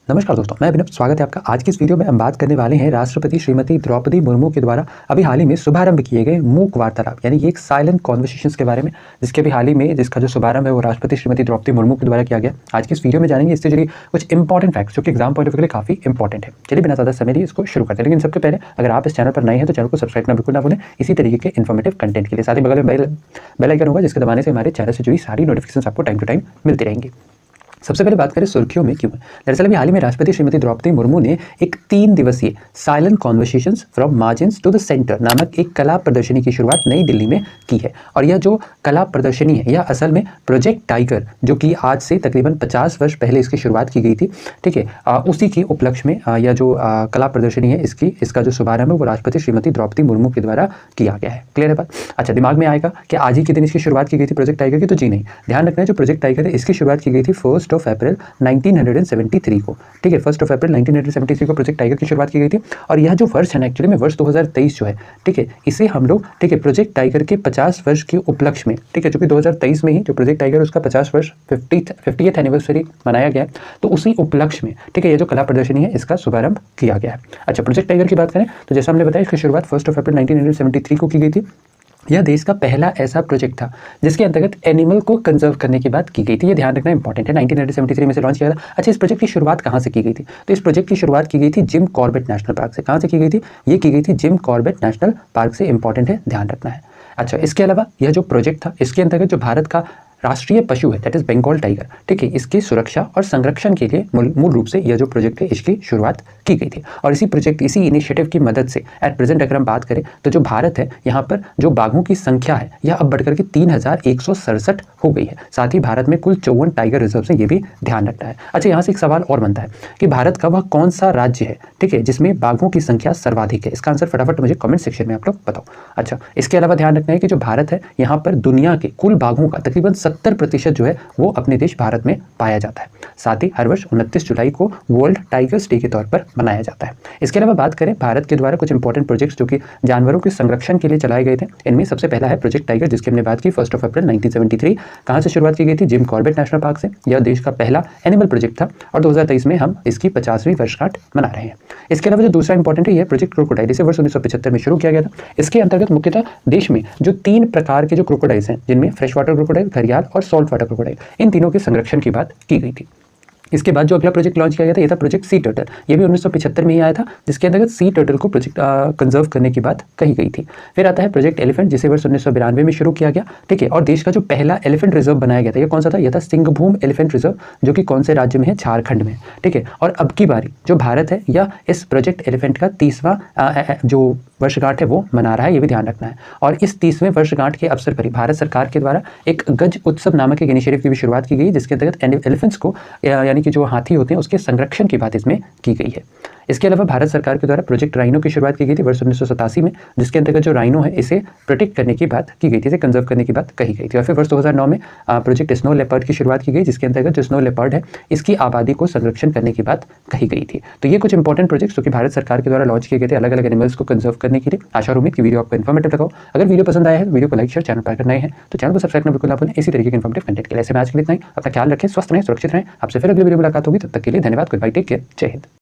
नमस्कार दोस्तों, मैं अभिनव। स्वागत है आपका। आज की इस वीडियो में हम बात करने वाले हैं राष्ट्रपति श्रीमती द्रौपदी मुर्मू के द्वारा अभी हाल ही में शुभारंभ किए गए मूक वार्तालाप यानी कि एक साइलेंट कॉन्वर्सेशंस के बारे में, जिसके अभी हाल ही में जिसका जो शुभारंभ है वो राष्ट्रपति श्रीमती द्रौपदी मुर्मू के द्वारा किया गया। आज की इस वीडियो में जानेंगे इससे जुड़ी कुछ इंपॉर्टेंट फैक्ट्स जो कि एग्जाम पॉइंट ऑफ व्यू के लिए काफी इंपॉर्टेंट है। चलिए बिना ज्यादा समय लिए इसको शुरू करते हैं, लेकिन सबसे पहले अगर आप इस चैनल पर नए हैं तो चैनल को सब्सक्राइब करना बिल्कुल ना भूलें इसी तरीके के इन्फॉर्मेटिव कंटेंट के लिए। साथ ही बगल में बेल आइकन होगा जिसके दबाने से हमारे चैनल से जुड़ी सारी नोटिफिकेशन आपको टाइम टू टाइम मिलती रहेंगी। सबसे पहले बात करें सुर्खियों में क्यों है। दरअसल अभी हाल ही में राष्ट्रपति श्रीमती द्रौपदी मुर्मू ने एक 3 दिवसीय silent conversations from margins to the centre नामक एक कला प्रदर्शनी की शुरुआत नई दिल्ली में की है। और यह जो कला प्रदर्शनी है यह असल में प्रोजेक्ट टाइगर, जो कि आज से तकरीबन 50 वर्ष पहले इसकी शुरुआत की गई थी, ठीक है, उसी के उपलक्ष्य में यह जो कला प्रदर्शनी है इसका जो शुभारंभ है वो राष्ट्रपति श्रीमती द्रौपदी मुर्मू के द्वारा किया गया है। क्लियर है बात। अच्छा, दिमाग में आएगा कि आज ही के दिन इसकी शुरुआत की गई थी प्रोजेक्ट टाइगर की, तो जी नहीं, ध्यान रखना है जो प्रोजेक्ट टाइगर है इसकी शुरुआत की गई थी 1 अप्रैल 1973 को, ठीक है। 1 अप्रैल 1973 को प्रोजेक्ट टाइगर की शुरुआत की गई थी। और यह जो वर्ष है एक्चुअली में वर्ष 2023 जो है, ठीक है, इसे हम लोग, ठीक है, प्रोजेक्ट टाइगर के 50 वर्ष के उपलक्ष्य में, ठीक है, जो कि 2023 में ही जो प्रोजेक्ट टाइगर उसका 50 वर्ष 50th एनिवर्सरी मनाया गया है, तो उसी उपलक्ष्य में, ठीक है, ये जो कला प्रदर्शनी है इसका शुभारंभ किया गया है। अच्छा, प्रोजेक्ट टाइगर की बात करें तो जैसा हमने बताया इसकी शुरुआत 1 अप्रैल 1973 को की गई थी। यह देश का पहला ऐसा प्रोजेक्ट था जिसके अंतर्गत एनिमल को कंजर्व करने की बात की गई थी। ये ध्यान रखना इंपॉर्टेंट है। 1973 में से लॉन्च किया था। अच्छा, इस प्रोजेक्ट की शुरुआत कहाँ से की गई थी? तो इस प्रोजेक्ट की शुरुआत की गई थी जिम कॉर्बेट नेशनल पार्क से। कहाँ से की गई थी? ये की गई थी जिम कॉर्बेट नेशनल पार्क से। इंपॉर्टेंट है, ध्यान रखना है। अच्छा, इसके अलावा यह जो प्रोजेक्ट था इसके अंतर्गत जो भारत का राष्ट्रीय पशु है दैट इज बंगाल टाइगर, ठीक है, इसकी सुरक्षा और संरक्षण के लिए मूल रूप से यह जो प्रोजेक्ट है इसकी शुरुआत की गई थी। और इसी इनिशिएटिव की मदद से एट प्रेजेंट अगर हम बात करें तो जो भारत है यहाँ पर जो बाघों की संख्या है यह अब बढ़कर के 3167 हो गई है। साथ ही भारत में कुल 54 टाइगर रिजर्व है, ये भी ध्यान रखना है। अच्छा, यहाँ से एक सवाल और बनता है कि भारत का वह कौन सा राज्य है, ठीक है, जिसमें बाघों की संख्या सर्वाधिक है? इसका आंसर फटाफट मुझे कमेंट सेक्शन में आप लोग बताओ। अच्छा, इसके अलावा ध्यान रखना है कि जो भारत है यहाँ पर दुनिया के कुल बाघों का तकरीबन 70% जो है वो अपने देश भारत में पाया जाता है। साथ ही हर वर्ष 29 जुलाई को वर्ल्ड टाइगर्स डे के तौर पर मनाया जाता है। इसके अलावा बात करें भारत के द्वारा कुछ इंपॉर्टेंट प्रोजेक्ट्स जो कि जानवरों के संरक्षण के लिए चलाए गए थे, इनमें सबसे पहला है प्रोजेक्ट टाइगर जिसकी हमने बात की 1 अप्रैल 1973। कहां से शुरुआत की गई थी? जिम कॉर्बेट नेशनल पार्क से। यह देश का पहला एनिमल प्रोजेक्ट था और 2023 में हम इसकी 50वीं वर्षगांठ मना रहे हैं। इसके अलावा जो दूसरा इंपॉर्टेंट है यह प्रोजेक्ट क्रोकोडाइल, इसे वर्ष 1975 में शुरू किया गया था। इसके अंतर्गत मुख्यतः देश में जो 3 प्रकार के जो क्रोकोडाइल्स हैं जिनमें फ्रेश वाटर क्रोकोडाइल, घड़ियाल और सॉल्ट वाटर क्रोकोडाइल, इन तीनों के संरक्षण की बात की गई थी। इसके बाद जो अगला प्रोजेक्ट लॉन्च किया गया था यह था प्रोजेक्ट सी टर्टल। ये भी 1975 में ही आया था, जिसके अंतर्गत सी टर्टल को प्रोजेक्ट कंजर्व करने की बात कही गई थी। फिर आता है प्रोजेक्ट एलिफेंट जिसे वर्ष 1992 में शुरू किया गया, ठीक है, और देश का जो पहला एलिफेंट रिजर्व बनाया गया था यह कौन सा था? यह था सिंहभूम एलिफेंट रिजर्व, जो कि कौन से राज्य में है? झारखंड में, ठीक है। और अब की बारी जो भारत है यह इस प्रोजेक्ट एलिफेंट का 30वां जो वर्षगांठ है वो मना रहा है, ये भी ध्यान रखना है। और इस 30वें वर्षगांठ के अवसर पर ही भारत सरकार के द्वारा एक गज उत्सव नामक एक इनिशिएटिव की भी शुरुआत की गई, जिसके अंतर्गत एलिफेंट्स को यानी कि जो हाथी होते हैं उसके संरक्षण की बात इसमें की गई है। इसके अलावा भारत सरकार के द्वारा प्रोजेक्ट राइनो की शुरुआत की गई थी वर्ष 1987 में, जिसके अंतर्गत जो राइनो है इसे प्रोटेक्ट करने की बात की गई थी, इसे कंजर्व करने की बात कही गई थी। और फिर वर्ष 2009 में प्रोजेक्ट स्नो लेपर्ड की शुरुआत की गई, जिसके अंतर्गत जो स्नो लेपर्ड है इसकी आबादी को संरक्षण करने की बात कही गई थी। तो ये कुछ इंपॉर्टेंट प्रोजेक्ट्स जो कि भारत सरकार के द्वारा लॉन्च किए गए थे अलग अलग एनिमल्स को कंजर्व करने के लिए। आशा और उम्मीद की वीडियो आपको इन्फॉर्मेटिव लगाओ। अगर वीडियो पसंद आया है तो वीडियो को लाइक शेयर, चैनल पर अगर नए हैं तो चैनल को सब्सक्राइब करना बिल्कुल ना भूलें इसी तरीके के इन्फॉर्मेटिव कंटेंट के लिए। ऐसे में आज के लिए इतना ही। अपना ख्याल रखें, स्वस्थ रहें, सुरक्षित रहें। आपसे फिर अगली वीडियो मुलाकात होगी, तब तक के लिए धन्यवाद। गुड बाय, टेक केयर, जय हिंद।